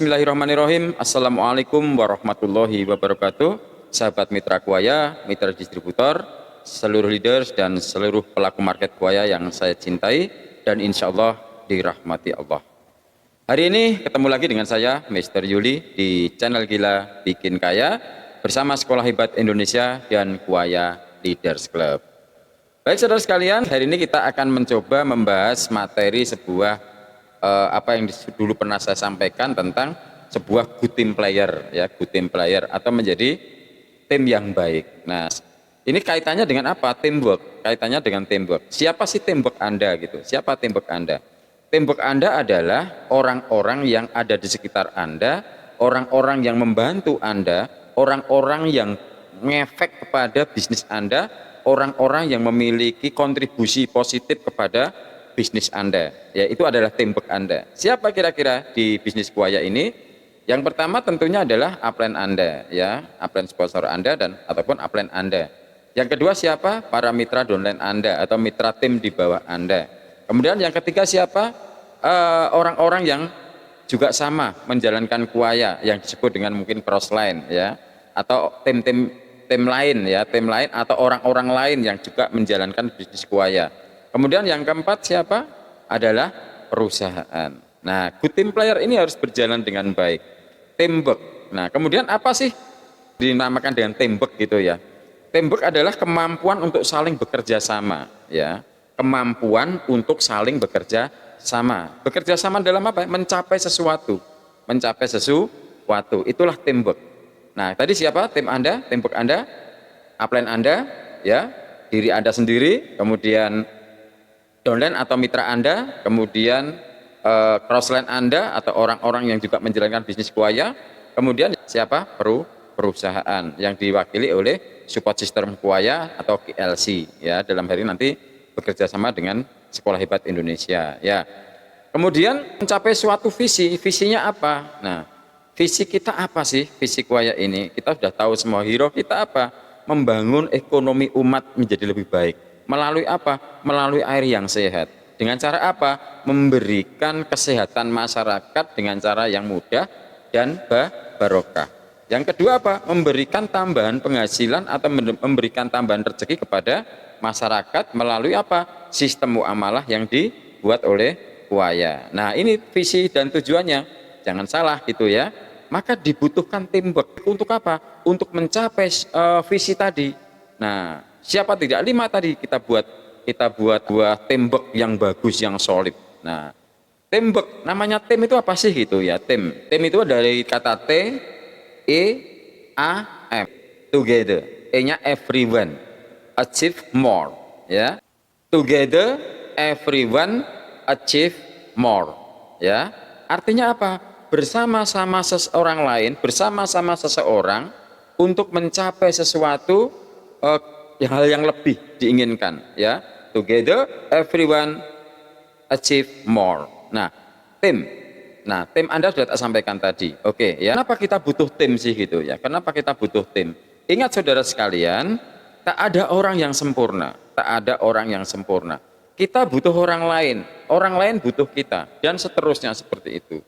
Bismillahirrahmanirrahim. Assalamualaikum warahmatullahi wabarakatuh. Sahabat mitra Kuaya, mitra distributor, seluruh leaders dan seluruh pelaku market Kuaya yang saya cintai dan insya Allah dirahmati Allah. Hari ini ketemu lagi dengan saya, Mr. Yuli, di channel Gila Bikin Kaya bersama Sekolah Hebat Indonesia dan Kuaya Leaders Club. Baik saudara sekalian, hari ini kita akan mencoba membahas materi sebuah apa yang dulu pernah saya sampaikan tentang sebuah good team player, ya, good team player atau menjadi tim yang baik. Nah, ini kaitannya dengan apa? Teamwork. Kaitannya dengan teamwork. Siapa sih teamwork Anda gitu? Siapa teamwork Anda? Teamwork Anda adalah orang-orang yang ada di sekitar Anda, orang-orang yang membantu Anda, orang-orang yang ngefek kepada bisnis Anda, orang-orang yang memiliki kontribusi positif kepada bisnis Anda, ya, itu adalah teamwork Anda. Siapa kira-kira di bisnis Kuaya ini? Yang pertama tentunya adalah upline Anda, ya, upline sponsor Anda dan ataupun upline Anda. Yang kedua siapa? Para mitra downline Anda atau mitra tim di bawah Anda. Kemudian yang ketiga siapa? Orang-orang yang juga sama menjalankan Kuaya yang disebut dengan mungkin crossline, ya, atau tim lain, ya, tim lain atau orang-orang lain yang juga menjalankan bisnis Kuaya. Kemudian yang keempat siapa? Adalah perusahaan. Nah, good team player ini harus berjalan dengan baik. Teamwork. Nah, kemudian apa sih dinamakan dengan teamwork gitu ya? Teamwork adalah kemampuan untuk saling bekerja sama, ya. Kemampuan untuk saling bekerja sama. Bekerja sama dalam apa? Mencapai sesuatu. Mencapai sesuatu. Itulah teamwork. Nah, tadi siapa? Tim Anda, teamwork Anda, upline Anda, ya, diri Anda sendiri, kemudian downline atau mitra Anda, kemudian crossline Anda atau orang-orang yang juga menjalankan bisnis Kuaya, kemudian siapa? Perusahaan yang diwakili oleh support system Kuaya atau KLC, ya, dalam hari nanti bekerja sama dengan Sekolah Hebat Indonesia, ya. Kemudian mencapai suatu visi, visinya apa? Nah, visi kita apa sih? Visi Kuaya ini kita sudah tahu semua, hero kita apa? Membangun ekonomi umat menjadi lebih baik. Melalui apa? Melalui air yang sehat. Dengan cara apa? Memberikan kesehatan masyarakat dengan cara yang mudah dan barokah. Yang kedua apa? Memberikan tambahan penghasilan atau memberikan tambahan rezeki kepada masyarakat melalui apa? Sistem muamalah yang dibuat oleh Kuaya. Nah, ini visi dan tujuannya. Jangan salah gitu ya. Maka dibutuhkan teamwork. Untuk apa? Untuk mencapai visi tadi. Nah, siapa tidak? 5 tadi kita buat teamwork yang bagus, yang solid. Nah, teamwork, namanya tim itu apa sih gitu ya? Tim itu dari kata T, E, A, M, together. E-nya everyone, achieve more, ya. Together, everyone achieve more, ya. Artinya apa? Bersama-sama seseorang lain, bersama-sama seseorang untuk mencapai sesuatu hal yang lebih diinginkan, ya. Together everyone achieve more. Nah, tim. Nah, tim Anda sudah tak sampaikan tadi. Oke, ya. Kenapa kita butuh tim sih gitu ya? Kenapa kita butuh tim? Ingat saudara sekalian, tak ada orang yang sempurna, tak ada orang yang sempurna. Kita butuh orang lain butuh kita dan seterusnya seperti itu.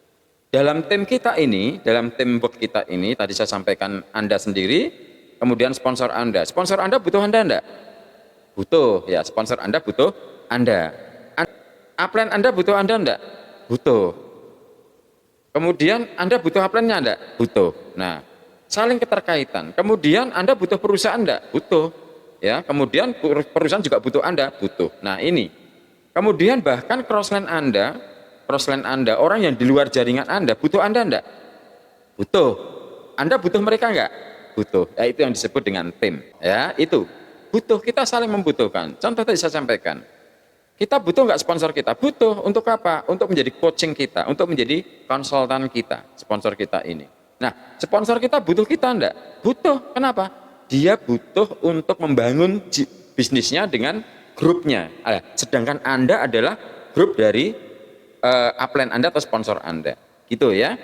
Dalam tim kita ini, dalam teamwork kita ini tadi saya sampaikan Anda sendiri. Kemudian sponsor Anda butuh Anda enggak? Butuh, ya, sponsor Anda butuh Anda. Upline Anda butuh Anda enggak? Butuh. Kemudian Anda butuh upline-nya enggak? Butuh. Nah, saling keterkaitan. Kemudian Anda butuh perusahaan enggak? Butuh. Ya, kemudian perusahaan juga butuh Anda? Butuh. Nah, ini. Kemudian bahkan crossline Anda, orang yang di luar jaringan Anda butuh Anda enggak? Butuh. Anda butuh mereka enggak? Butuh. Ya, itu yang disebut dengan tim, ya. Itu butuh, kita saling membutuhkan. Contoh tadi saya sampaikan, kita butuh nggak sponsor kita? Butuh. Untuk apa? Untuk menjadi coaching kita, untuk menjadi konsultan kita, sponsor kita ini. Nah, sponsor kita butuh kita enggak? Butuh. Kenapa? Dia butuh untuk membangun bisnisnya dengan grupnya. Sedangkan Anda adalah grup dari upline Anda atau sponsor Anda, gitu ya.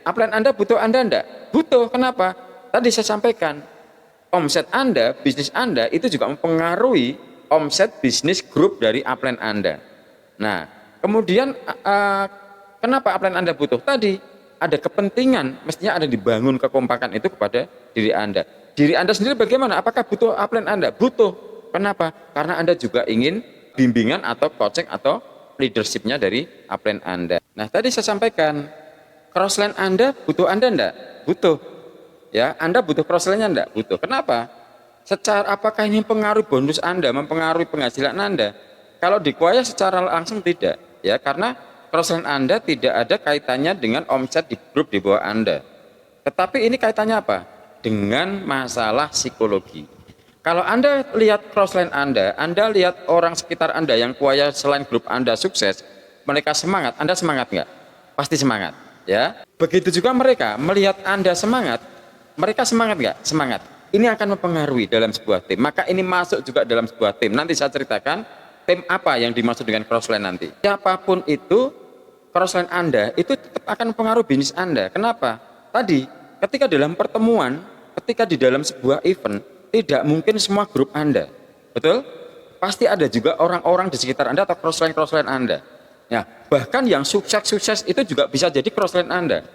Upline Anda butuh Anda enggak? Butuh. Kenapa? Tadi saya sampaikan, omset Anda, bisnis Anda itu juga mempengaruhi omset bisnis grup dari upline Anda. Nah, kemudian kenapa upline Anda butuh? Tadi ada kepentingan, mestinya ada dibangun kekompakan itu kepada diri Anda. Diri Anda sendiri bagaimana? Apakah butuh upline Anda? Butuh. Kenapa? Karena Anda juga ingin bimbingan atau coaching atau leadershipnya dari upline Anda. Nah, tadi saya sampaikan, crossline Anda butuh Anda enggak? Butuh. Ya, Anda butuh crossline-nya enggak? Butuh. Kenapa? Secara apakah ini mempengaruhi bonus Anda, mempengaruhi penghasilan Anda? Kalau di Kuaya secara langsung tidak, ya, karena crossline Anda tidak ada kaitannya dengan omset di grup di bawah Anda. Tetapi ini kaitannya apa? Dengan masalah psikologi. Kalau Anda lihat crossline Anda lihat orang sekitar Anda yang Kuaya selain grup Anda sukses, mereka semangat, Anda semangat nggak? Pasti semangat, ya. Begitu juga mereka melihat Anda semangat, mereka semangat nggak? Semangat. Ini akan mempengaruhi dalam sebuah tim. Maka ini masuk juga dalam sebuah tim. Nanti saya ceritakan tim apa yang dimaksud dengan crossline nanti. Siapapun itu, crossline Anda itu tetap akan mempengaruhi bisnis Anda. Kenapa? Tadi, ketika dalam pertemuan, ketika di dalam sebuah event, tidak mungkin semua grup Anda. Betul? Pasti ada juga orang-orang di sekitar Anda atau crossline Anda. Ya, bahkan yang sukses-sukses itu juga bisa jadi crossline Anda.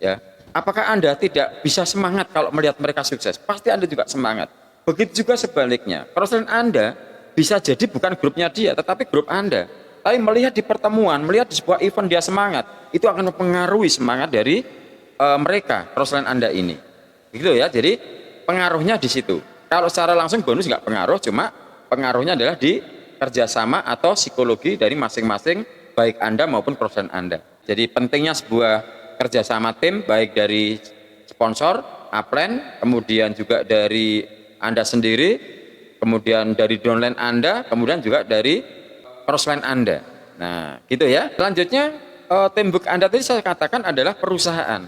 Ya. Apakah Anda tidak bisa semangat kalau melihat mereka sukses? Pasti Anda juga semangat. Begitu juga sebaliknya. Crossline Anda bisa jadi bukan grupnya dia, tetapi grup Anda. Tapi melihat di pertemuan, melihat di sebuah event dia semangat, itu akan mempengaruhi semangat dari mereka, crossline Anda ini. Begitu ya, jadi pengaruhnya di situ. Kalau secara langsung bonus nggak pengaruh, cuma pengaruhnya adalah di kerjasama atau psikologi dari masing-masing, baik Anda maupun crossline Anda. Jadi pentingnya sebuah kerjasama tim, baik dari sponsor, upline, kemudian juga dari Anda sendiri, kemudian dari downline Anda, kemudian juga dari crossline Anda. Nah, gitu ya. Selanjutnya, teamwork Anda tadi saya katakan adalah perusahaan.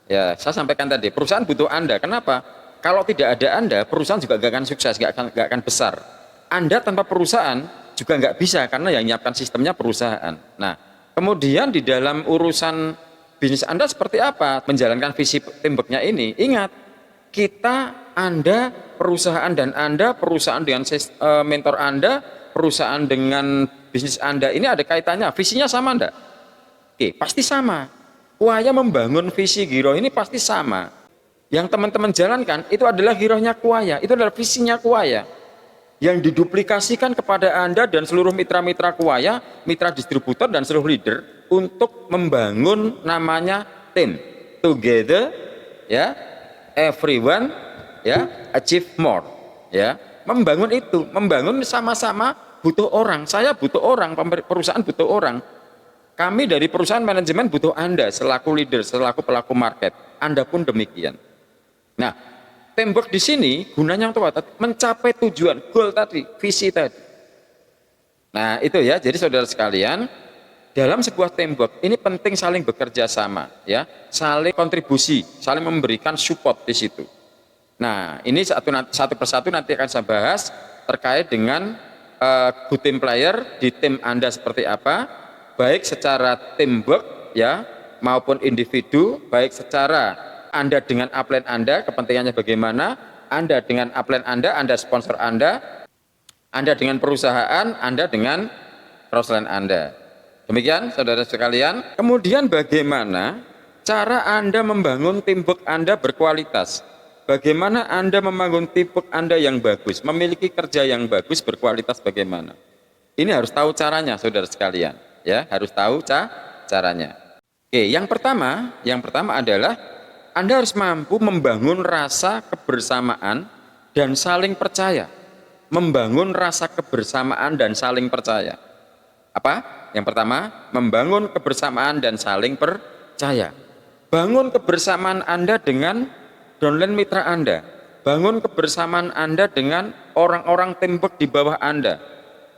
Ya, saya sampaikan tadi, perusahaan butuh Anda. Kenapa? Kalau tidak ada Anda, perusahaan juga nggak akan sukses, nggak akan besar. Anda tanpa perusahaan juga nggak bisa, karena yang menyiapkan sistemnya perusahaan. Nah, kemudian di dalam urusan bisnis Anda seperti apa? Menjalankan visi teamworknya ini. Ingat, kita, Anda, perusahaan dan Anda, perusahaan dengan mentor Anda, perusahaan dengan bisnis Anda, ini ada kaitannya. Visinya sama enggak? Oke, pasti sama. Kuaya membangun visi Giro ini pasti sama. Yang teman-teman jalankan itu adalah girohnya Kuaya, itu adalah visinya Kuaya. Yang diduplikasikan kepada Anda dan seluruh mitra-mitra Kuaya, mitra distributor dan seluruh leader untuk membangun namanya tim. Together, ya, everyone, ya, achieve more, ya. Membangun itu, membangun sama-sama butuh orang. Saya butuh orang, perusahaan butuh orang. Kami dari perusahaan manajemen butuh Anda selaku leader, selaku pelaku market. Anda pun demikian. Nah, teamwork di sini gunanya untuk apa? Mencapai tujuan, goal tadi, visi tadi. Nah, itu ya. Jadi saudara sekalian, dalam sebuah teamwork ini penting saling bekerja sama, ya, saling kontribusi, saling memberikan support di situ. Nah, ini satu persatu nanti akan saya bahas terkait dengan good team player di tim Anda seperti apa, baik secara teamwork, ya, maupun individu, baik secara Anda dengan upline Anda, kepentingannya bagaimana, Anda dengan upline Anda sponsor Anda dengan perusahaan, Anda dengan crossline Anda. Demikian saudara sekalian. Kemudian bagaimana cara Anda membangun teamwork Anda berkualitas? Bagaimana Anda membangun teamwork Anda yang bagus, memiliki kerja yang bagus, berkualitas bagaimana? Ini harus tahu caranya saudara sekalian, ya, harus tahu caranya. Oke, yang pertama adalah Anda harus mampu membangun rasa kebersamaan dan saling percaya. Membangun rasa kebersamaan dan saling percaya. Apa? Yang pertama, membangun kebersamaan dan saling percaya. Bangun kebersamaan Anda dengan downline mitra Anda. Bangun kebersamaan Anda dengan orang-orang teamwork di bawah Anda.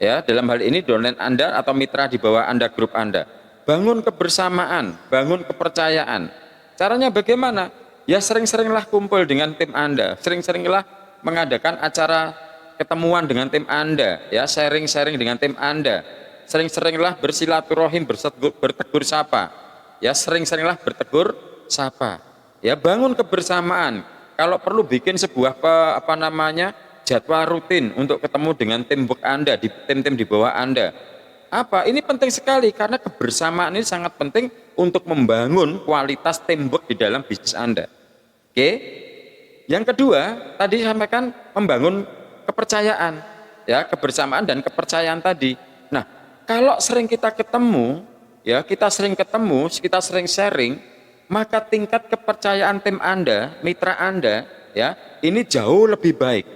Ya, dalam hal ini downline Anda atau mitra di bawah Anda, grup Anda. Bangun kebersamaan, bangun kepercayaan. Caranya bagaimana? Ya, sering-seringlah kumpul dengan tim Anda, sering-seringlah mengadakan acara ketemuan dengan tim Anda, ya, sharing-sharing dengan tim Anda. Sering-seringlah bersilaturahim, bertegur sapa. Ya, sering-seringlah bertegur sapa. Ya, bangun kebersamaan. Kalau perlu bikin sebuah jadwal rutin untuk ketemu dengan teamwork Anda, di tim-tim di bawah Anda. Apa? Ini penting sekali karena kebersamaan ini sangat penting untuk membangun kualitas teamwork di dalam bisnis Anda. Oke. Yang kedua, tadi sampaikan membangun kepercayaan, ya, kebersamaan dan kepercayaan tadi. Nah, kalau sering kita ketemu, ya, kita sering ketemu, kita sering sharing, maka tingkat kepercayaan tim Anda, mitra Anda, ya, ini jauh lebih baik,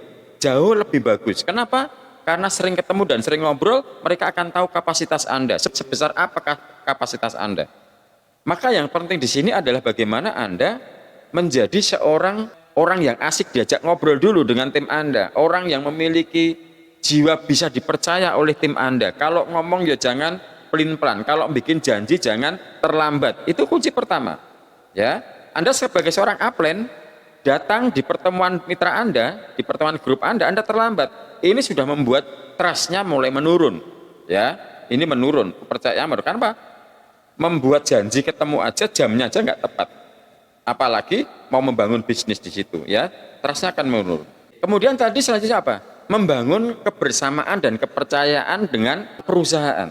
jauh lebih bagus. Kenapa? Karena sering ketemu dan sering ngobrol, mereka akan tahu kapasitas Anda, sebesar apakah kapasitas Anda. Maka yang penting di sini adalah bagaimana Anda menjadi seorang orang yang asik diajak ngobrol dulu dengan tim Anda, orang yang memiliki jiwa bisa dipercaya oleh tim Anda. Kalau ngomong ya jangan pelin-pelan, kalau bikin janji jangan terlambat. Itu kunci pertama. Ya, Anda sebagai seorang upline datang di pertemuan mitra Anda, di pertemuan grup Anda terlambat. Ini sudah membuat trust-nya mulai menurun. Ya, ini menurun, kepercayaan menurun. Kenapa? Membuat janji ketemu aja jamnya aja nggak tepat, apalagi mau membangun bisnis di situ, ya, trustnya akan menurun. Kemudian tadi selanjutnya apa? Membangun kebersamaan dan kepercayaan dengan perusahaan,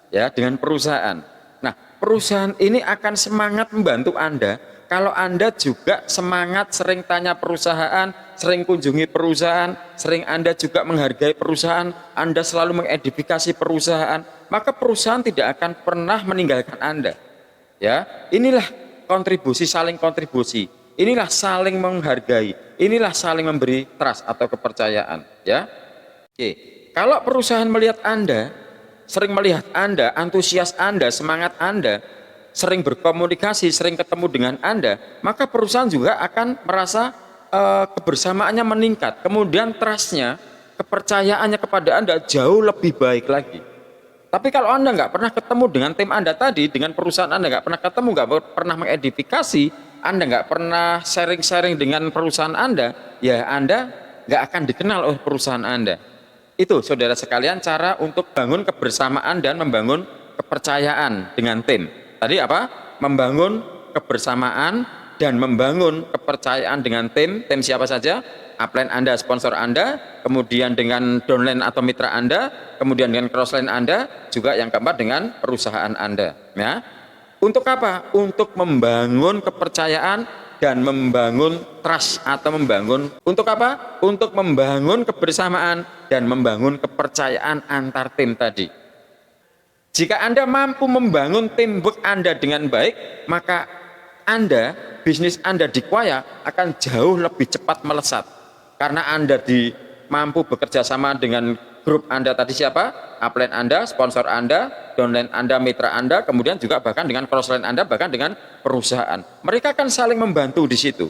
ya, dengan perusahaan. Nah, perusahaan ini akan semangat membantu Anda kalau Anda juga semangat sering tanya perusahaan, sering kunjungi perusahaan, sering Anda juga menghargai perusahaan, Anda selalu mengedifikasi perusahaan, maka perusahaan tidak akan pernah meninggalkan Anda. Ya, inilah kontribusi, saling kontribusi. Inilah saling menghargai. Inilah saling memberi trust atau kepercayaan, ya. Oke. Kalau perusahaan melihat Anda, sering melihat Anda, antusias Anda, semangat Anda, sering berkomunikasi, sering ketemu dengan Anda, maka perusahaan juga akan merasa kebersamaannya meningkat. Kemudian trustnya, kepercayaannya kepada Anda jauh lebih baik lagi. Tapi kalau Anda nggak pernah ketemu dengan tim Anda tadi, dengan perusahaan Anda nggak pernah ketemu, nggak pernah mengedifikasi, Anda nggak pernah sharing-sharing dengan perusahaan Anda, ya Anda nggak akan dikenal oleh perusahaan Anda. Itu saudara sekalian cara untuk bangun kebersamaan dan membangun kepercayaan dengan tim. Tadi apa? Membangun kebersamaan dan membangun kepercayaan dengan tim. Tim siapa saja? Upline Anda, sponsor Anda, kemudian dengan downline atau mitra Anda, kemudian dengan crossline Anda, juga yang keempat dengan perusahaan Anda. Ya. Untuk apa? Untuk membangun kepercayaan dan membangun trust atau membangun, untuk apa? Untuk membangun kebersamaan dan membangun kepercayaan antar tim tadi. Jika Anda mampu membangun teamwork Anda dengan baik, maka Anda, bisnis Anda di Kuaya akan jauh lebih cepat melesat. Karena Anda mampu bekerja sama dengan grup Anda tadi siapa? Upline Anda, sponsor Anda, downline Anda, mitra Anda, kemudian juga bahkan dengan crossline Anda, bahkan dengan perusahaan. Mereka akan saling membantu di situ.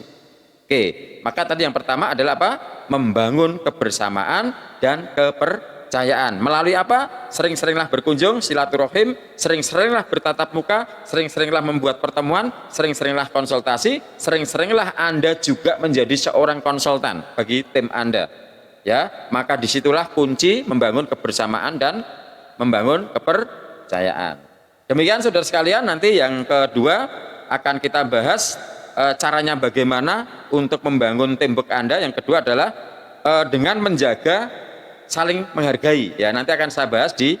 Oke, maka tadi yang pertama adalah apa? Membangun kebersamaan dan kepercayaan. Melalui apa? Sering-seringlah berkunjung, silaturahim, sering-seringlah bertatap muka, sering-seringlah membuat pertemuan, sering-seringlah konsultasi, sering-seringlah Anda juga menjadi seorang konsultan bagi tim Anda. Ya, maka disitulah kunci membangun kebersamaan dan membangun kepercayaan. Demikian saudara sekalian, nanti yang kedua akan kita bahas caranya bagaimana untuk membangun teamwork Anda. Yang kedua adalah dengan menjaga saling menghargai. Ya, nanti akan saya bahas di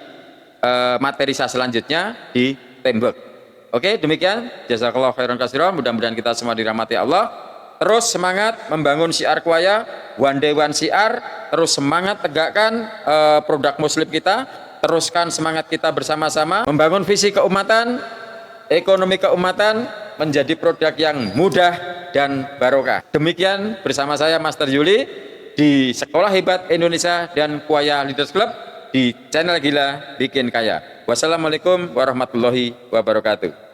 materi saya selanjutnya di teamwork. Oke, demikian. Jazakallahu khairan katsiran. Mudah-mudahan kita semua dirahmati Allah. Terus semangat membangun syiar Kuaya, one day one syiar. Terus semangat tegakkan produk muslim kita. Teruskan semangat kita bersama-sama membangun visi keumatan, ekonomi keumatan menjadi produk yang mudah dan barokah. Demikian bersama saya Master Yuli di Sekolah Hebat Indonesia dan Kuaya Leaders Club di channel Gila Bikin Kaya. Wassalamualaikum warahmatullahi wabarakatuh.